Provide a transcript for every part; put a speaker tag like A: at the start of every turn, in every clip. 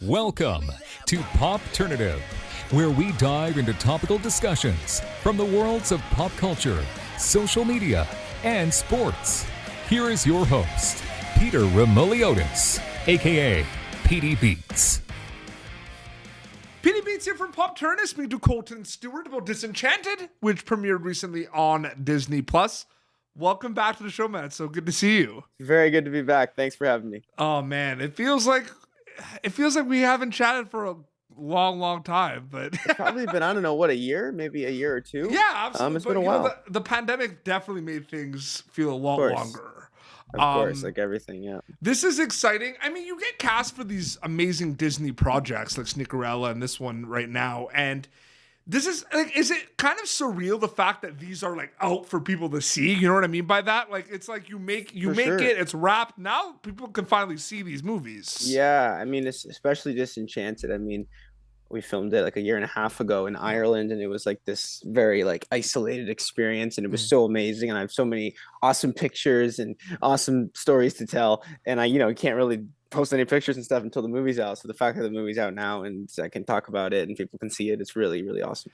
A: Welcome to Popternative, where we dive into topical discussions from the worlds of pop culture, social media, and sports. Here is your host, Peter Remoliotis, aka PD Beats.
B: PD Beats here from Popternative, speaking to Kolton Stewart about Disenchanted, which premiered recently on Disney+. Welcome back to the show, man. It's so good to see you.
C: Very good to be back. Thanks for having me.
B: Oh, man. It feels like we haven't chatted for a long time, but
C: It's probably been, I don't know, what, a year? Maybe a year or two?
B: yeah, absolutely.
C: It's been a while.
B: The pandemic definitely made things feel a lot longer.
C: Of course, like everything, yeah.
B: This is exciting. I mean, you get cast for these amazing Disney projects like Sneakerella and this one right now, and this is like, is it kind of surreal the fact that these are like out for people to see? You know what I mean by that? Like, it's like you make it, it's wrapped. Now people can finally see these movies.
C: Yeah, I mean, it's especially Disenchanted. I mean, we filmed it like a year and a half ago in Ireland, and it was like this very like isolated experience, and it was so amazing. And I have so many awesome pictures and awesome stories to tell. And I can't really post any pictures and stuff until the movie's out. So the fact that the movie's out now and I can talk about it and people can see it, it's really, really awesome.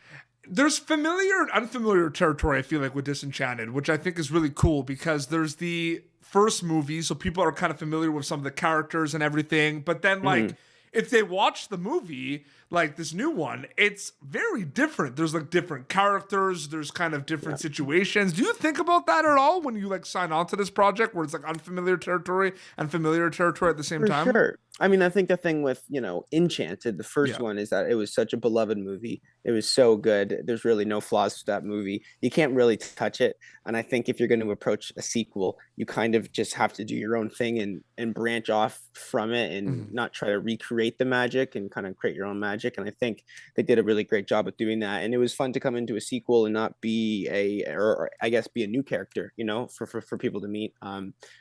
B: There's familiar and unfamiliar territory, I feel like, with Disenchanted, which I think is really cool because there's the first movie, so people are kind of familiar with some of the characters and everything. But then, like, if they watch the movie, like this new one, it's very different. There's like different characters. There's kind of different situations. Do you think about that at all when you like sign on to this project where it's like unfamiliar territory and familiar territory at the same time?
C: Sure. I mean, I think the thing with, Enchanted, the first one, is that it was such a beloved movie. It was so good. There's really no flaws to that movie. You can't really touch it. And I think if you're going to approach a sequel, you kind of just have to do your own thing and branch off from it and not try to recreate the magic and kind of create your own magic. And I think they did a really great job of doing that. And it was fun to come into a sequel and not be or I guess be a new character, for people to meet.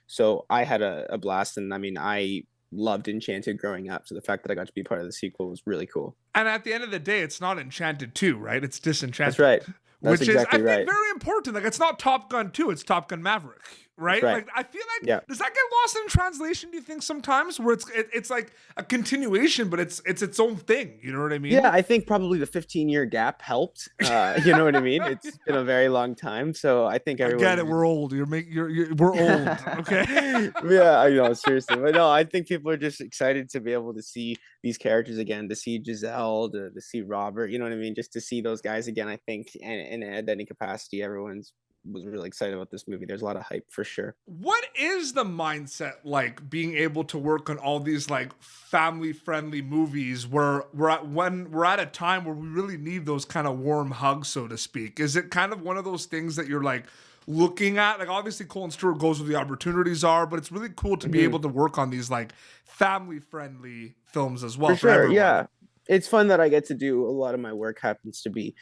C: So I had a blast. And I mean, I loved Enchanted growing up, so the fact that I got to be part of the sequel was really cool.
B: And at the end of the day, it's not Enchanted 2, right? It's Disenchanted.
C: That's right. That's
B: which
C: exactly
B: is, I
C: right.
B: think, very important. Like, it's not Top Gun 2, it's Top Gun Maverick, right? Like, I feel like, does that get lost in translation, do you think, sometimes? Where it's like a continuation, but it's its own thing, you know what I mean?
C: Yeah, I think probably the 15-year gap helped. You know what I mean? It's been a very long time, so I think everyone...
B: I get it, we're old. We're old, okay?
C: Yeah, I know, seriously. But no, I think people are just excited to be able to see these characters again, to see Giselle, to see Robert, you know what I mean? Just to see those guys again, I think, and at any capacity, everyone's was really excited about this movie. There's a lot of hype for sure.
B: What is the mindset like being able to work on all these like family friendly movies where we're at a time where we really need those kind of warm hugs, so to speak? Is it kind of one of those things that you're like looking at? Like, obviously Kolton Stewart goes where the opportunities are, but it's really cool to be able to work on these like family friendly films as well.
C: For sure, everyone. Yeah. It's fun that I get to do. A lot of my work happens to be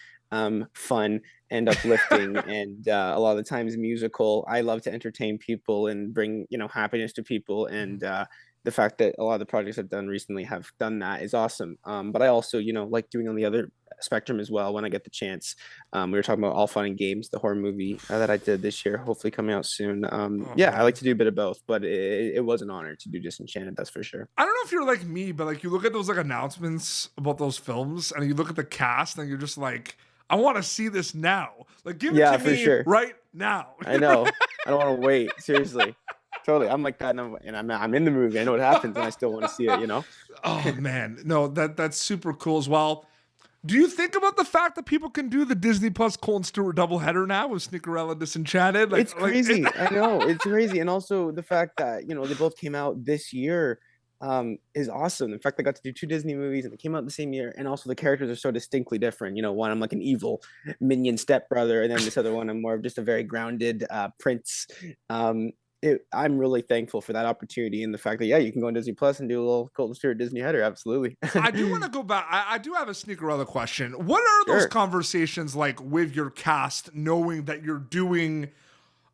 C: fun and uplifting and a lot of the times musical. I love to entertain people and bring happiness to people, and the fact that a lot of the projects I've done recently have done that is awesome. But I also like doing on the other spectrum as well when I get the chance. We were talking about All Fun and Games, the horror movie that I did this year, hopefully coming out soon. I like to do a bit of both, but it was an honor to do Disenchanted, that's for sure.
B: I don't know if you're like me, but like you look at those like announcements about those films and you look at the cast and you're just like, I want to see this now. Like, give it to me right now.
C: I know. I don't want to wait. Seriously. Totally. I'm like that, and I'm in the movie. I know what happens, and I still want to see it.
B: Oh man, no, that's super cool as well. Do you think about the fact that people can do the Disney Plus Kolton Stewart doubleheader now with Sneakerella Disenchanted?
C: It's crazy. I know, it's crazy, and also the fact that they both came out this year is awesome. In fact, I got to do 2 Disney movies and they came out the same year, and also the characters are so distinctly different. One, I'm like an evil minion stepbrother, and then this other one, I'm more of just a very grounded prince. I'm really thankful for that opportunity and the fact that you can go on Disney Plus and do a little Kolton Stewart Disney header. Absolutely.
B: I do want to go back. I do have a Sneakerella question. What are those conversations like with your cast, knowing that you're doing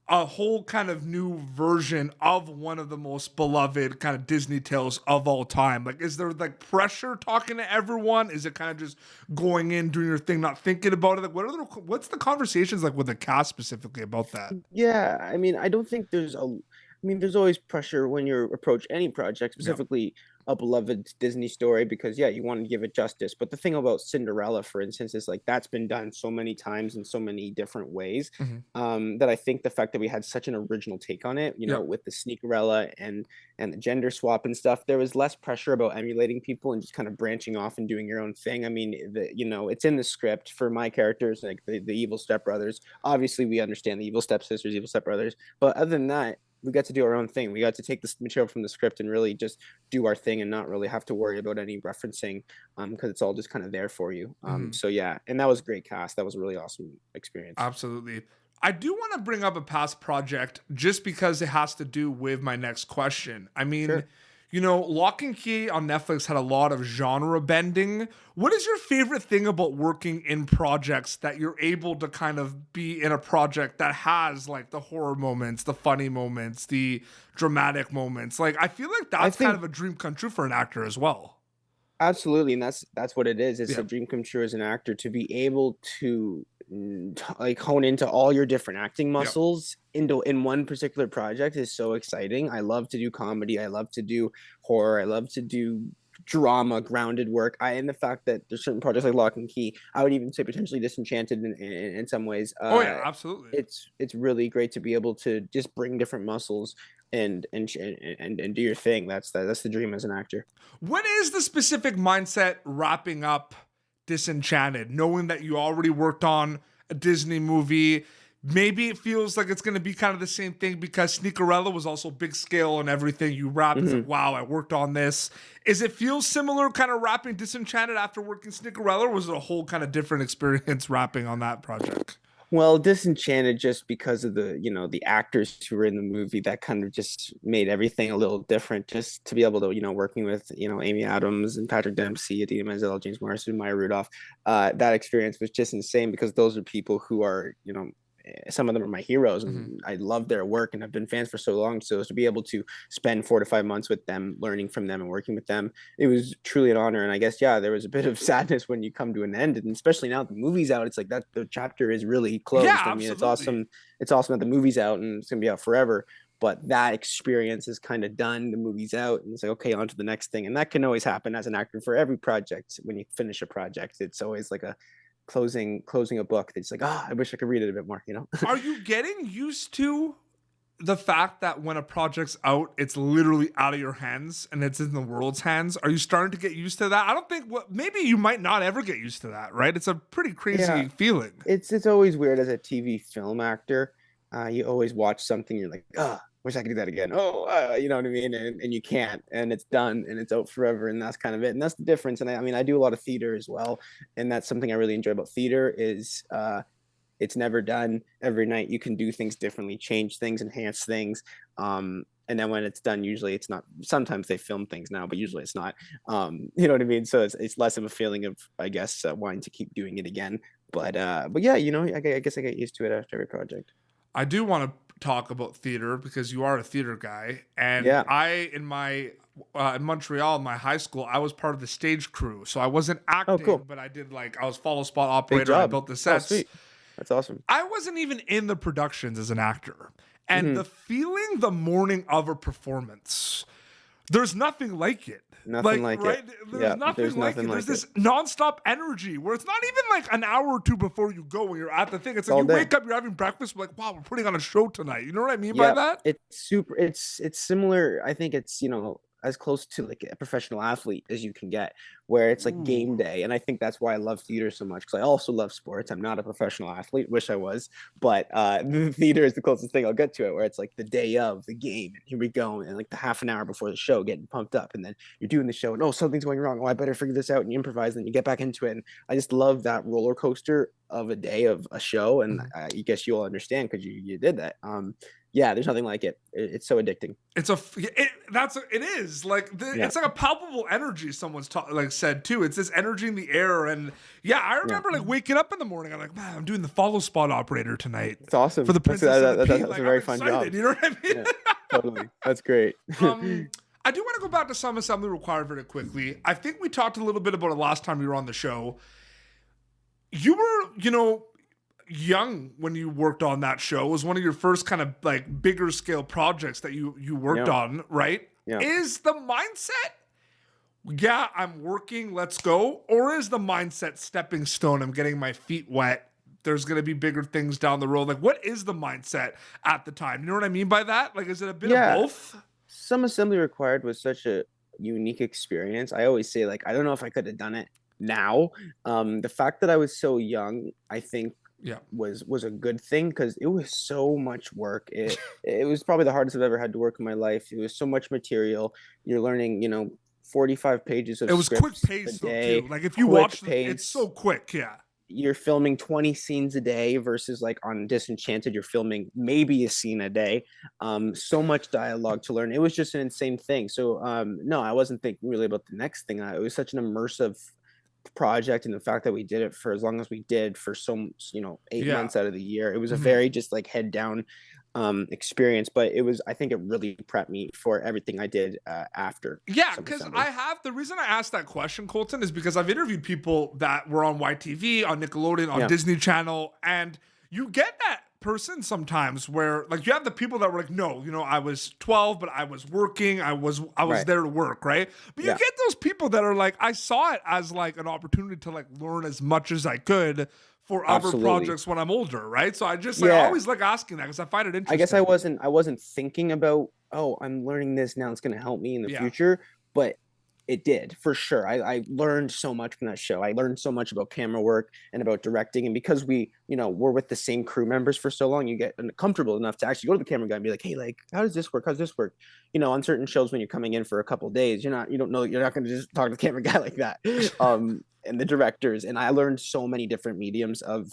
B: a whole kind of new version of one of the most beloved kind of Disney tales of all time? Like, is there like pressure talking to everyone? Is it kind of just going in, doing your thing, not thinking about it? Like, what's the conversations like with the cast specifically about that?
C: Yeah, I mean, I don't think there's always pressure when you approach any project, specifically a beloved Disney story because yeah, you want to give it justice. But the thing about Cinderella, for instance, is like that's been done so many times in so many different ways,
B: Mhm.
C: that I think the fact that we had such an original take on it, you know,
B: Yep.
C: with the Sneakerella and the gender swap and stuff, there was less pressure about emulating people and just kind of branching off and doing your own thing. I mean, you know, it's in the script for my characters, like the evil stepbrothers. Obviously, we understand the evil stepsisters, evil stepbrothers, but other than that, we got to do our own thing. We got to take this material from the script and really just do our thing and not really have to worry about any referencing, because it's all just kind of there for you.
B: Mhm.
C: So yeah, and that was a great cast. That was a really awesome experience.
B: Absolutely. I do want to bring up a past project just because it has to do with my next question. I mean,
C: Sure.
B: you know, Lock and Key on Netflix had a lot of genre bending. What is your favorite thing about working in projects that you're able to kind of be in a project that has like the horror moments, the funny moments, the dramatic moments? Like, I feel like
C: I
B: that's kind
C: think
B: of a dream come true for an actor as well.
C: absolutely, and that's what it is. It's
B: Yeah.
C: a dream come true as an actor to be able to like hone into all your different acting
B: Yeah.
C: muscles into in one particular project is so exciting. I love to do comedy. I love to do horror. I love to do drama, grounded work. And the fact that there's certain projects like Lock and Key, I would even say potentially Disenchanted in some ways.
B: Oh, yeah, absolutely.
C: It's really great to be able to just bring different muscles and do your thing. That's the dream as an actor.
B: What is the specific mindset wrapping up Disenchanted, knowing that you already worked on a Disney movie? Maybe it feels like it's going to be kind of the same thing because Sneakerella was also big scale and everything. You wrap, it's like,
C: Mhm.
B: wow, I worked on this. Is it feel similar kind of wrapping Disenchanted after working Sneakerella, or was it a whole kind of different experience wrapping on that project?
C: Well, Disenchanted just because of the, you know, the actors who were in the movie that kind of just made everything a little different. Just to be able to, you know, working with, you know, Amy Adams and Patrick Dempsey, Adina Menzel, James Morrison, Maya Rudolph, that experience was just insane because those are people who are, you know, some of them are my heroes
B: Mhm.
C: and I love their work and have been fans for so long. So to be able to spend 4 to 5 months with them, learning from them and working with them, it was truly an honor. And I guess, yeah, there was a bit of sadness when you come to an end. And especially now the movie's out, it's like that the chapter is really
B: Yeah,
C: closed. I mean, it's
B: absolutely.
C: awesome. It's awesome that the movie's out and it's gonna be out forever. But that experience is kind of done. The movie's out, and it's like, okay, on to the next thing. And that can always happen as an actor for every project. When you finish a project, it's always like a closing a book that's like, I wish I could read it a bit more, you know?
B: Are you getting used to the fact that when a project's out, it's literally out of your hands and it's in the world's hands? Are you starting to get used to that? I don't think, maybe you might not ever get used to that, right? It's a pretty
C: Yeah,
B: crazy feeling.
C: it's always weird as a TV film actor. You always watch something, you're like, wish I could do that again. You know what I mean? And you can't, and it's done, and it's out forever, and that's kind of it. And that's the difference. And I mean, I do a lot of theater as well, and that's something I really enjoy about theater is it's never done. Every night you can do things differently, change things, enhance things. And then when it's done, usually it's not. Sometimes they film things now, but usually it's not. You know what I mean? So it's less of a feeling of, I guess, wanting to keep doing it again. But yeah, you know, I guess I get used to it after every project.
B: I do want to talk about theater because you are a theater guy. And
C: Yeah.
B: in my, in Montreal, my high school, I was part of the stage crew. So I wasn't
C: Oh,
B: acting,
C: cool.
B: but I did like, I was follow spot
C: Big
B: operator. I
C: job.
B: built the
C: Oh,
B: sets.
C: sweet. That's awesome.
B: I wasn't even in the productions as an actor. And
C: Hmm.
B: the feeling the morning of a performance, there's nothing like it.
C: Nothing like it.
B: Right? There's
C: Yeah,
B: nothing
C: there's
B: like
C: nothing
B: it. There's
C: like it.
B: this nonstop energy where it's not even like an hour or two before you go when you're at the thing. It's like
C: All
B: you
C: day.
B: wake up, you're having breakfast, like, wow, we're putting on a show tonight. You know what I mean by
C: Yeah,
B: that?
C: it's super. It's similar. I think it's, you know, as close to like a professional athlete as you can get, where it's like
B: Ooh.
C: game day. And I think that's why I love theater so much because I also love sports. I'm not a professional athlete, wish I was, but the theater is the closest thing I'll get to it, where it's like the day of the game, and here we go, and like the half an hour before the show, getting pumped up, and then you're doing the show, and something's going wrong. I better figure this out, and you improvise, and then you get back into it. And I just love that roller coaster of a day of a show, and
B: Mhm.
C: I guess you all understand because you did that. Yeah, there's nothing like it. It's so addicting.
B: It is like
C: Yeah,
B: it's like a palpable energy. Someone's like said too. It's this energy in the air, and yeah, I
C: yeah.
B: remember like waking up in the morning. I'm like, man, I'm doing the follow spot operator tonight
C: It's awesome.
B: for the
C: That's
B: Princess and the Pea.
C: that's
B: Like,
C: a
B: I'm
C: very fun
B: excited.
C: job.
B: You know what I mean?
C: Yeah, totally. That's great.
B: I do want to go back to Some Assembly Required very quickly. I think we talked a little bit about it last time you were on the show. You were, young when you worked on that show. It was one of your first kind of like bigger scale projects that you worked
C: Yeah,
B: on, right?
C: yeah.
B: Is the mindset yeah, I'm working, let's go? Or is the mindset stepping stone? I'm getting my feet wet. There's going to be bigger things down the road. Like, what is the mindset at the time? You know what I mean by that? Like, is it a bit of
C: Yeah,
B: both?
C: some assembly required was such a unique experience. I always say, like, I don't know if I could have done it now. The fact that I was so young, I think
B: Yeah.
C: was a good thing because it was so much work. It was probably the hardest I've ever had to work in my life. It was so much material. You're learning, 45 pages
B: It
C: of
B: was quick
C: scripts a
B: pace, though, too.
C: day,
B: Like, if you
C: quick
B: watch it's so
C: pace.
B: quick. Yeah.
C: You're filming 20 scenes a day versus like on Disenchanted, you're filming maybe a scene a day. So much dialogue to learn. It was just an insane thing. So no, I wasn't thinking really about the next thing. It was such an immersive project, and the fact that we did it for as long as we did for 8
B: Yeah.
C: months out of the year, it was a
B: Mhm.
C: very just like head down experience. But I think it really prepped me for everything I did after
B: Yeah,
C: some
B: because
C: assembly.
B: the reason I asked that question, Colton, is because I've interviewed people that were on YTV, on Nickelodeon, on
C: Yeah,
B: Disney Channel, and you get that person sometimes where like you have the people that were like, no, I was 12, but I was working, I was
C: right.
B: there to work, right? But you
C: Yeah,
B: get those people that are like, I saw it as like an opportunity to like learn as much as I could for other
C: absolutely.
B: projects when I'm older, right? So I
C: Yeah,
B: always like asking that because I find it
C: I guess I
B: interesting.
C: wasn't I wasn't thinking about, oh, I'm learning this now, it's going to help me in the
B: Yeah.
C: future, but it did for sure. I learned so much from that show. I learned so much about camera work and about directing. And because we're with the same crew members for so long, you get comfortable enough to actually go to the camera guy and be like, hey, like, how does this work? How does this work? On certain shows when you're coming in for a couple of days, you don't know, you're not going to just talk to the camera guy like that. And the directors. And I learned so many different mediums of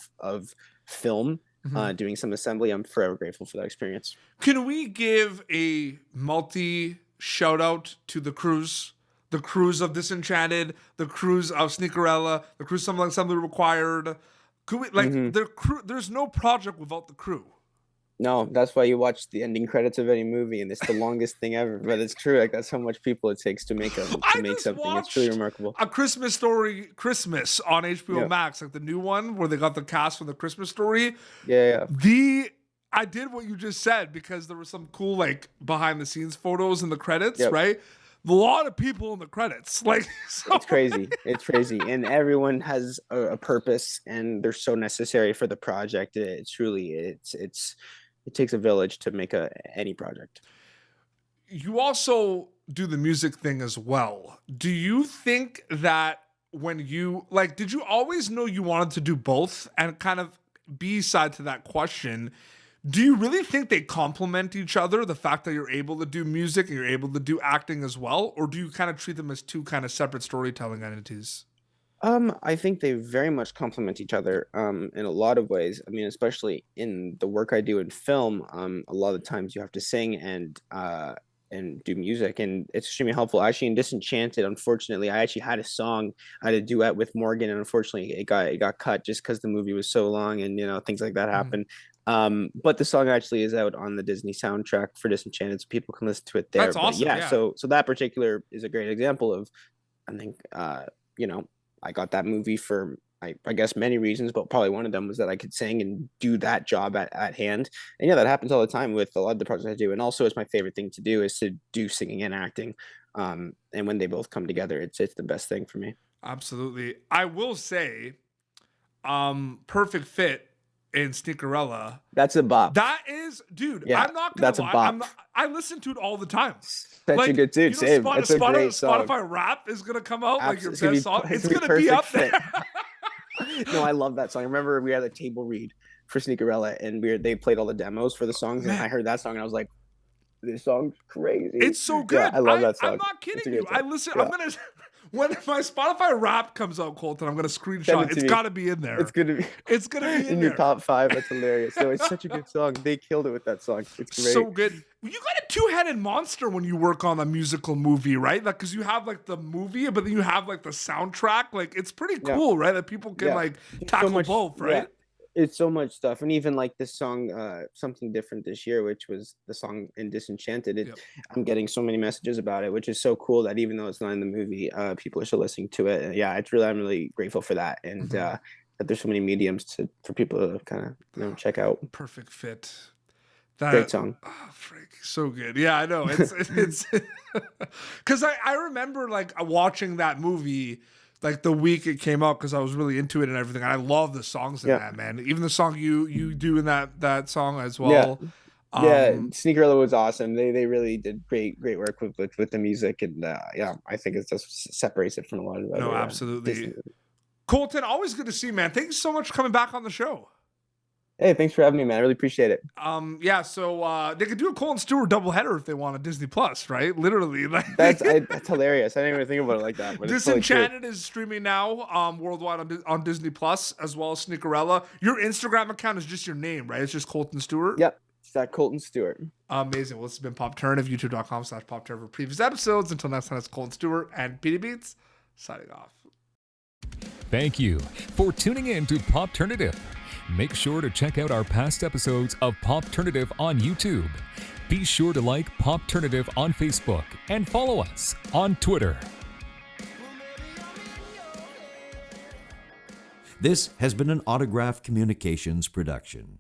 C: film
B: Mhm.
C: doing some assembly. I'm forever grateful for that experience.
B: Can we give a multi shout out to the crews? The crews of Disenchanted, the crews of Sneakerella, the crews something like something required. Could we like
C: Mm-hmm.
B: the crew? There's no project without the crew.
C: No, that's why you watch the ending credits of any movie, and it's the longest thing ever. But it's true, like that's how much people it takes to make to
B: I
C: make
B: just
C: something. It's truly
B: watched
C: remarkable.
B: A Christmas Story Christmas on HBO
C: Yeah,
B: Max, like the new one where they got the cast from the Christmas Story.
C: yeah, yeah.
B: The I did what you just said because there were some cool like behind the scenes photos in the credits,
C: Yep.
B: right? A lot of people in the credits, like so.
C: It's crazy. It's crazy, and everyone has a purpose, and they're so necessary for the project. It's truly, it takes a village to make any project.
B: You also do the music thing as well. Do you think that when you like, did you always know you wanted to do both? And kind of B side to that question, do you really think they complement each other? The fact that you're able to do music and you're able to do acting as well, or do you kind of treat them as two kind of separate storytelling entities?
C: I think they very much complement each other in a lot of ways. I mean, especially in the work I do in film, a lot of times you have to sing and do music, and it's extremely helpful. Actually, in Disenchanted, unfortunately, I actually had a song, I had a duet with Morgan, and unfortunately, it got cut just because the movie was so long, and things like that
B: Mhm.
C: happen. But the song actually is out on the Disney soundtrack for Disenchanted, so people can listen to it there.
B: That's
C: But
B: awesome.
C: yeah,
B: Yeah.
C: so that particular is a great example of, I think, you know, I got that movie for I guess many reasons, but probably one of them was that I could sing and do that job at hand. And yeah, that happens all the time with a lot of the projects I do. And also, it's my favorite thing to do is to do singing and acting. And when they both come together, it's the best thing for me.
B: Absolutely. I will say, perfect fit in Sneakerella.
C: That's a bop.
B: That is, dude.
C: Yeah,
B: I'm not gonna
C: that's a
B: lie.
C: bop.
B: I listen to it all the time.
C: Such a
B: Like
C: good dude. Same. It's a great song.
B: Spotify Rap is gonna come out like your
C: Absolutely,
B: best song.
C: it's
B: It's
C: gonna be
B: gonna be
C: perfect
B: up there.
C: fit. No, I love that song. I remember we had a table read for Sneakerella, and they played all the demos for the songs, and
B: Man,
C: I heard that song, and I was like, "This song's crazy."
B: it's so
C: Yeah,
B: good.
C: I love that
B: I'm
C: song.
B: not
C: It's a
B: kidding you.
C: great
B: I
C: song.
B: listen. I'm
C: Yeah,
B: gonna when my Spotify Rap comes out, Colton. I'm gonna
C: send
B: screenshot.
C: it to
B: It's
C: me.
B: got to be in
C: It's
B: there.
C: gonna be
B: It's gonna be in
C: in your
B: there.
C: top five. That's hilarious. No, it's such a good song. They killed it with that song. It's great.
B: So good. You got a two-headed monster when you work on a musical movie, right? Like, because you have like the movie, but then you have like the soundtrack. Like, it's pretty
C: Yeah,
B: cool, right? That people can
C: yeah.
B: like
C: There's so
B: tackle
C: much.
B: both,
C: Yeah,
B: right?
C: it's so much stuff, and even like this song, something different this year, which was the song in Disenchanted.
B: Yep.
C: I'm getting so many messages about it, which is so cool that even though it's not in the movie, people are still listening to it. And yeah, I'm really grateful for that, and
B: Mhm.
C: that there's so many mediums for people to kind of check out.
B: Perfect fit.
C: Great song.
B: Oh, Frank, so good. Yeah, I know. It's because I remember like watching that movie like the week it came out because I was really into it and everything. And I love the songs in that, man. Even the song you do in that song as well.
C: Yeah, Sneakerella was awesome. They really did great work with the music, and yeah, I think it just separates it from a lot of other.
B: No, absolutely. Kolton, always good to see you, man. Thank you so much for coming back on the show.
C: Hey, thanks for having me, man. I really appreciate it.
B: Yeah, so they could do a Kolton Stewart doubleheader if they want on Disney Plus, right? Literally, like
C: that's hilarious. I didn't even think about it like that. But
B: Disenchanted
C: totally
B: is streaming now, worldwide on Disney Plus, as well as Sneakerella. Your Instagram account is just your name, right? It's just Kolton Stewart.
C: Yep, it's that Kolton Stewart.
B: Amazing. Well, this has been Popternative, youtube.com/Popternative. Previous episodes. Until next time, it's Kolton Stewart and PD Beats signing off.
A: Thank you for tuning in to Popternative. Make sure to check out our past episodes of Popternative on YouTube. Be sure to like Popternative on Facebook and follow us on Twitter.
D: This has been an Autograph Communications production.